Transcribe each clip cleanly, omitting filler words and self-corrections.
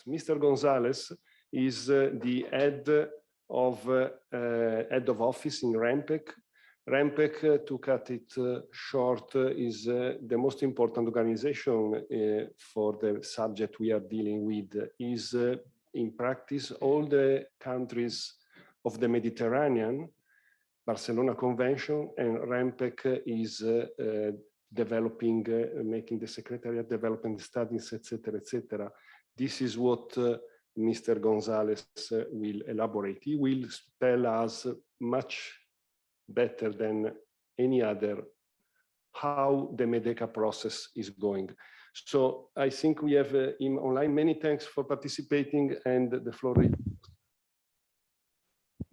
Mr. Gonzales is the head of office in REMPEC. REMPEC, to cut it short, is the most important organization for the subject we are dealing with. Is in practice all the countries of the Mediterranean, Barcelona Convention, and REMPEC is developing, making the Secretariat development studies, etc., etc. This is what Mr. Gonzales will elaborate. He will tell us much better than any other how the MEDECA process is going. So I think we have him online. Many thanks for participating, and the floor is yours.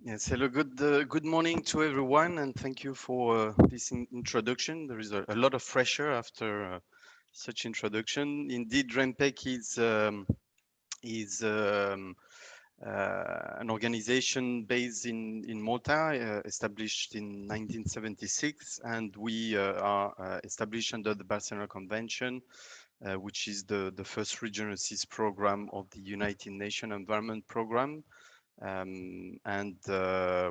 Yes, hello, good morning to everyone, and thank you for this introduction. There is a lot of pressure after such introduction. Indeed, REMPEC is an organization based in Malta, established in 1976, and we are established under the Barcelona Convention, which is the first regional CIS program of the United Nations Environment Program. And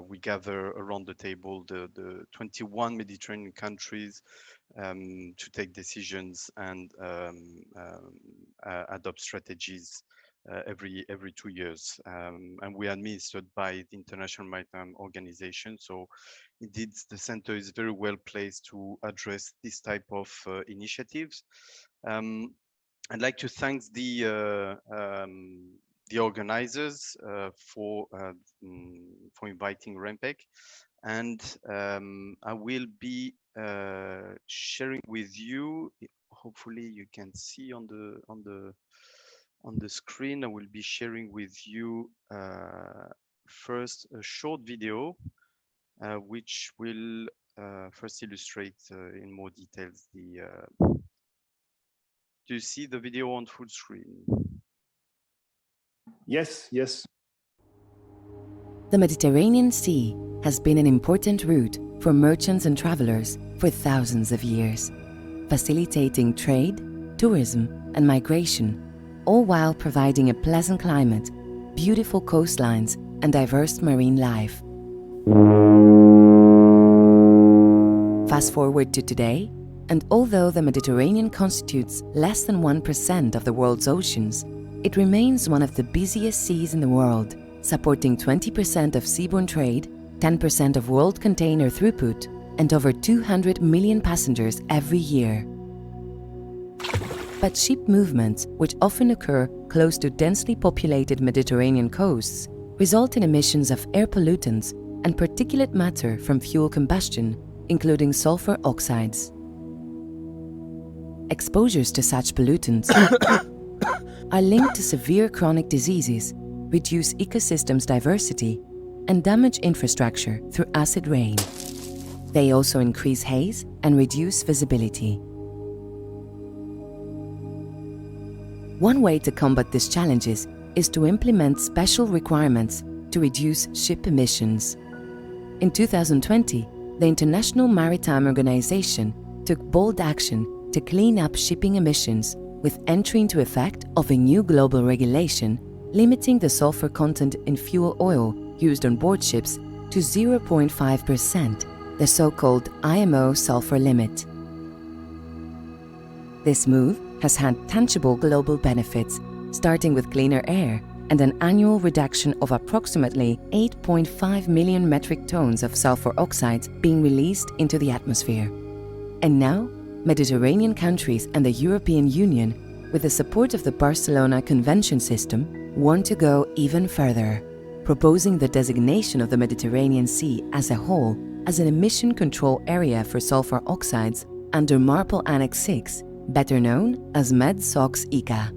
we gather around the table the 21 Mediterranean countries to take decisions and adopt strategies every 2 years. And we are administered by the International Maritime Organization. So indeed, the center is very well placed to address this type of initiatives. I'd like to thank the organizers for inviting REMPEC, and I will be sharing with you. Hopefully, you can see on the screen. I will be sharing with you first a short video, which will first illustrate in more details the. Do you see the video on full screen? Yes, yes. The Mediterranean Sea has been an important route for merchants and travelers for thousands of years, facilitating trade, tourism, and migration, all while providing a pleasant climate, beautiful coastlines, and diverse marine life. Fast forward to today, and although the Mediterranean constitutes less than 1% of the world's oceans, it remains one of the busiest seas in the world, supporting 20% of seaborne trade, 10% of world container throughput, and over 200 million passengers every year. But ship movements, which often occur close to densely populated Mediterranean coasts, result in emissions of air pollutants and particulate matter from fuel combustion, including sulfur oxides. Exposures to such pollutants are linked to severe chronic diseases, reduce ecosystems diversity, and damage infrastructure through acid rain. They also increase haze and reduce visibility. One way to combat these challenges is to implement special requirements to reduce ship emissions. In 2020, the International Maritime Organization took bold action to clean up shipping emissions with entry into effect of a new global regulation limiting the sulfur content in fuel oil used on board ships to 0.5%, the so-called IMO sulfur limit. This move has had tangible global benefits, starting with cleaner air and an annual reduction of approximately 8.5 million metric tons of sulfur oxides being released into the atmosphere. And now, Mediterranean countries and the European Union, with the support of the Barcelona Convention system, want to go even further, proposing the designation of the Mediterranean Sea as a whole as an emission control area for sulfur oxides under MARPOL Annex 6, better known as MED-SOx-ICA.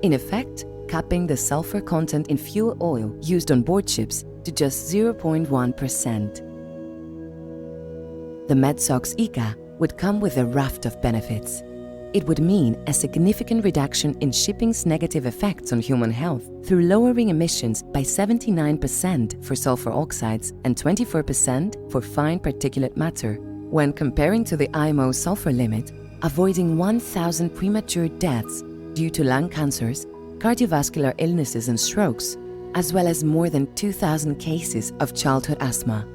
In effect, capping the sulfur content in fuel oil used on board ships to just 0.1%. The MED-SOx-ICA would come with a raft of benefits. It would mean a significant reduction in shipping's negative effects on human health through lowering emissions by 79% for sulfur oxides and 24% for fine particulate matter, when comparing to the IMO sulfur limit, avoiding 1,000 premature deaths due to lung cancers, cardiovascular illnesses and strokes, as well as more than 2,000 cases of childhood asthma.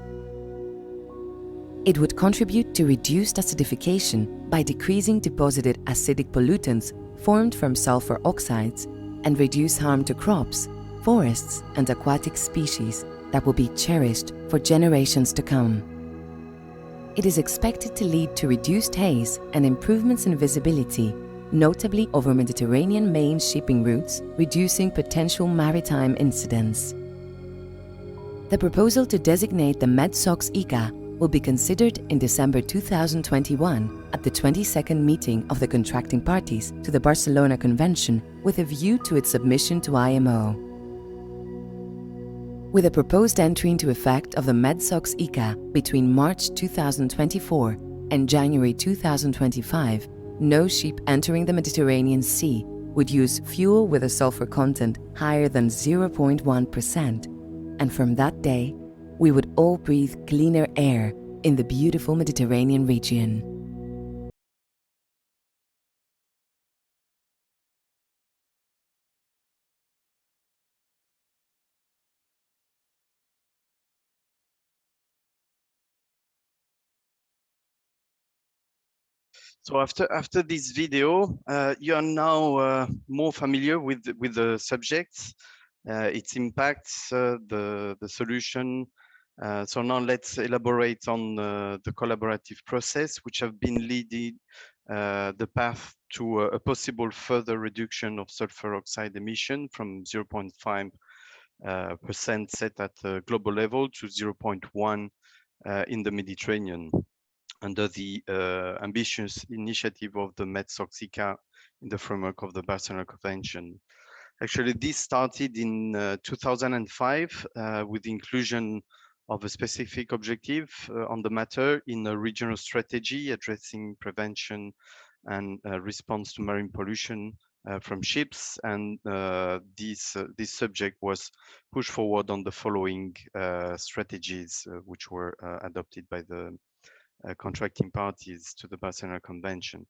It would contribute to reduced acidification by decreasing deposited acidic pollutants formed from sulfur oxides and reduce harm to crops, forests, and aquatic species that will be cherished for generations to come. It is expected to lead to reduced haze and improvements in visibility, notably over Mediterranean main shipping routes, reducing potential maritime incidents. The proposal to designate the MedSox-ICA will be considered in December 2021 at the 22nd meeting of the contracting parties to the Barcelona Convention with a view to its submission to IMO. With a proposed entry into effect of the MedSox-ICA between March 2024 and January 2025, no ship entering the Mediterranean Sea would use fuel with a sulfur content higher than 0.1%, and from that day, we would all breathe cleaner air in the beautiful Mediterranean region. So after this video, you are now more familiar with the subject, its impacts, the solution. So now let's elaborate on the collaborative process, which have been leading the path to a possible further reduction of sulfur oxide emission from 0.5% set at a global level to 0.1 in the Mediterranean, under the ambitious initiative of the MedSox-ICA in the framework of the Barcelona Convention. Actually, this started in 2005 with the inclusion of a specific objective on the matter in a regional strategy addressing prevention and response to marine pollution from ships, and this subject was pushed forward on the following strategies which were adopted by the contracting parties to the Barcelona Convention.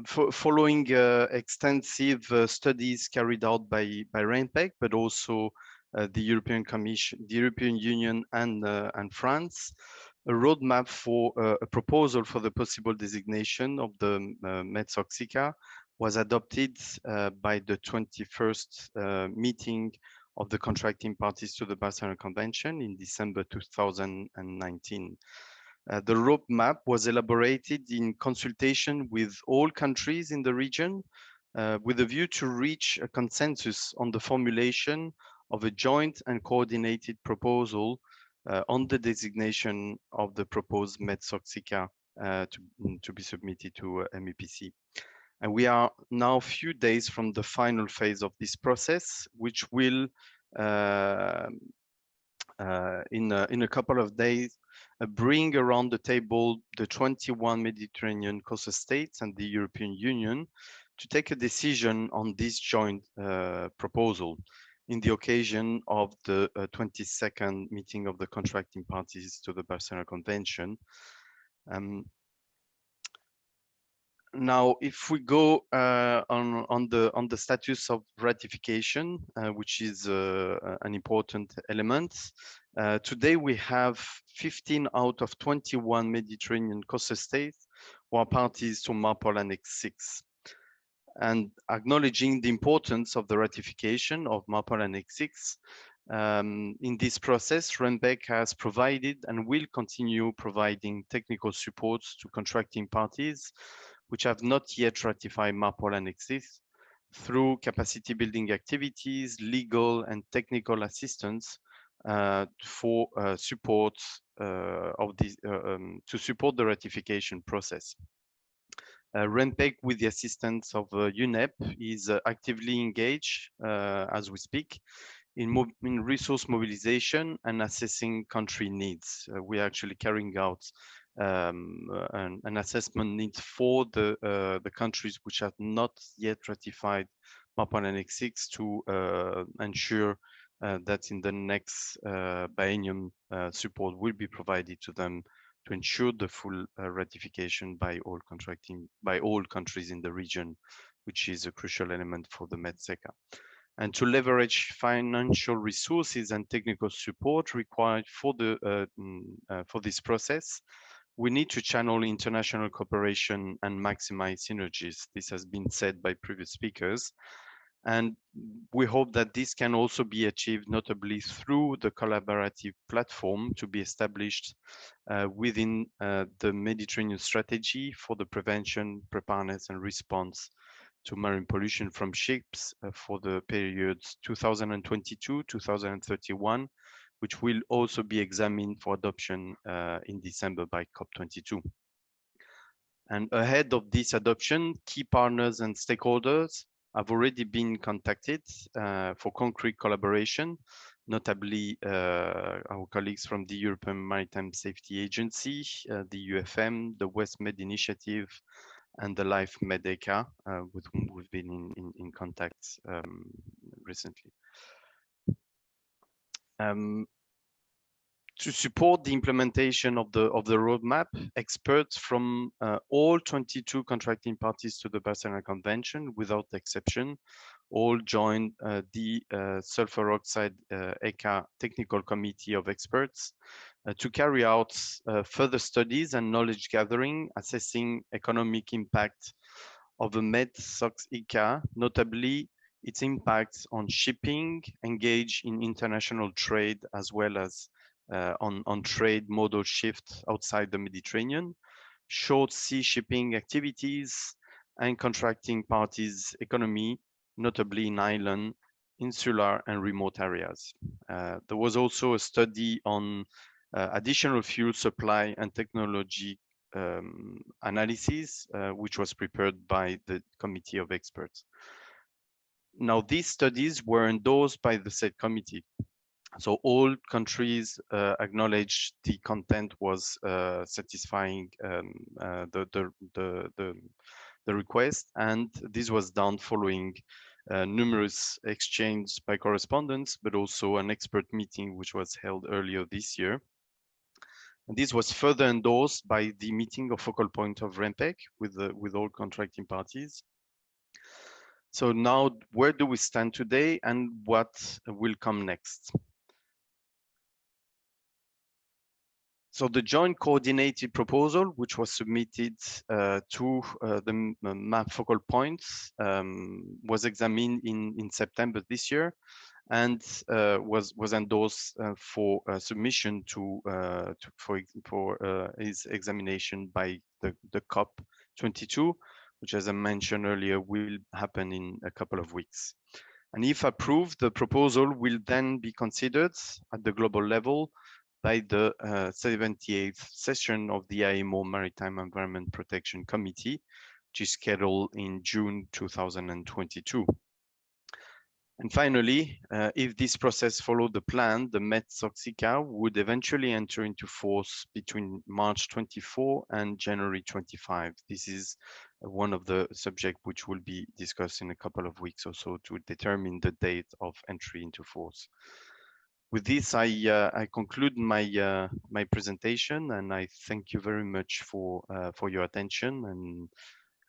Following extensive studies carried out by RENPEC, but also the European Commission, the European Union, and France, a roadmap for a proposal for the possible designation of the MedSox-ICA was adopted by the 21st meeting of the contracting parties to the Barcelona Convention in December 2019. The roadmap was elaborated in consultation with all countries in the region, with a view to reach a consensus on the formulation of a joint and coordinated proposal on the designation of the proposed MedSox-ICA to be submitted to MEPC. And we are now a few days from the final phase of this process, which will, in a couple of days, bring around the table the 21 Mediterranean coastal states and the European Union to take a decision on this joint proposal in the occasion of the 22nd meeting of the contracting parties to the Barcelona Convention. Now, if we go on the status of ratification, which is an important element, today we have 15 out of 21 Mediterranean coastal states who are parties to MARPOL Annex 6. And acknowledging the importance of the ratification of MARPOL Annex 6, in this process, RENPEC has provided and will continue providing technical support to contracting parties which have not yet ratified MARPOL Annex 6 through capacity building activities, legal and technical assistance for support of this, to support the ratification process. RENPEC, with the assistance of UNEP, is actively engaged as we speak in resource mobilization and assessing country needs. We are actually carrying out an assessment need for the countries which have not yet ratified MARPOL Annex 6 to ensure that in the next biennium support will be provided to them to ensure the full ratification by all countries in the region, which is a crucial element for the MEDECA. And to leverage financial resources and technical support required for this process, we need to channel international cooperation and maximize synergies. This has been said by previous speakers. And we hope that this can also be achieved notably through the collaborative platform to be established within the Mediterranean strategy for the prevention, preparedness and response to marine pollution from ships for the periods 2022-2031, which will also be examined for adoption in December by COP22. And ahead of this adoption, key partners and stakeholders have already been contacted for concrete collaboration, notably our colleagues from the European Maritime Safety Agency, the UFM, the WestMed Initiative, and the LIFE4MEDECA, with whom we've been in contact recently. To support the implementation of the roadmap, experts from all 22 contracting parties to the Barcelona Convention, without exception, all joined the sulfur oxide ECA Technical Committee of Experts to carry out further studies and knowledge gathering, assessing economic impact of the MEDECA, notably its impacts on shipping, engaged in international trade, as well as on trade modal shift outside the Mediterranean, short sea shipping activities, and contracting parties' economy, notably in island, insular, and remote areas. There was also a study on additional fuel supply and technology analysis, which was prepared by the Committee of Experts. Now, these studies were endorsed by the said committee. So all countries acknowledged the content was satisfying the request, and this was done following numerous exchanges by correspondence, but also an expert meeting which was held earlier this year. And this was further endorsed by the meeting of focal point of REMPEC with all contracting parties. So now, where do we stand today, and what will come next? So the joint coordinated proposal, which was submitted to the MAP focal points, was examined in September this year, and was endorsed for submission for its examination by the COP22, which, as I mentioned earlier, will happen in a couple of weeks. And if approved, the proposal will then be considered at the global level by the 78th session of the IMO Maritime Environment Protection Committee, which is scheduled in June 2022. And finally, if this process followed the plan, the MEDECA would eventually enter into force between March 24 and January 25. This is one of the subjects which will be discussed in a couple of weeks or so to determine the date of entry into force. With this, I conclude my my presentation, and I thank you very much for your attention, and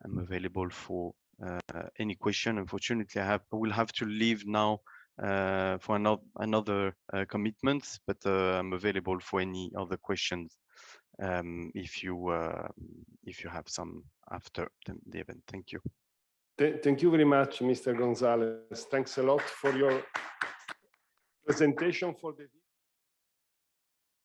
I'm available for any question. Unfortunately, I will have to leave now for another commitment, but I'm available for any other questions if you have some after the event. Thank you. Thank you very much, Mr. Gonzales. Thanks a lot for your presentation for the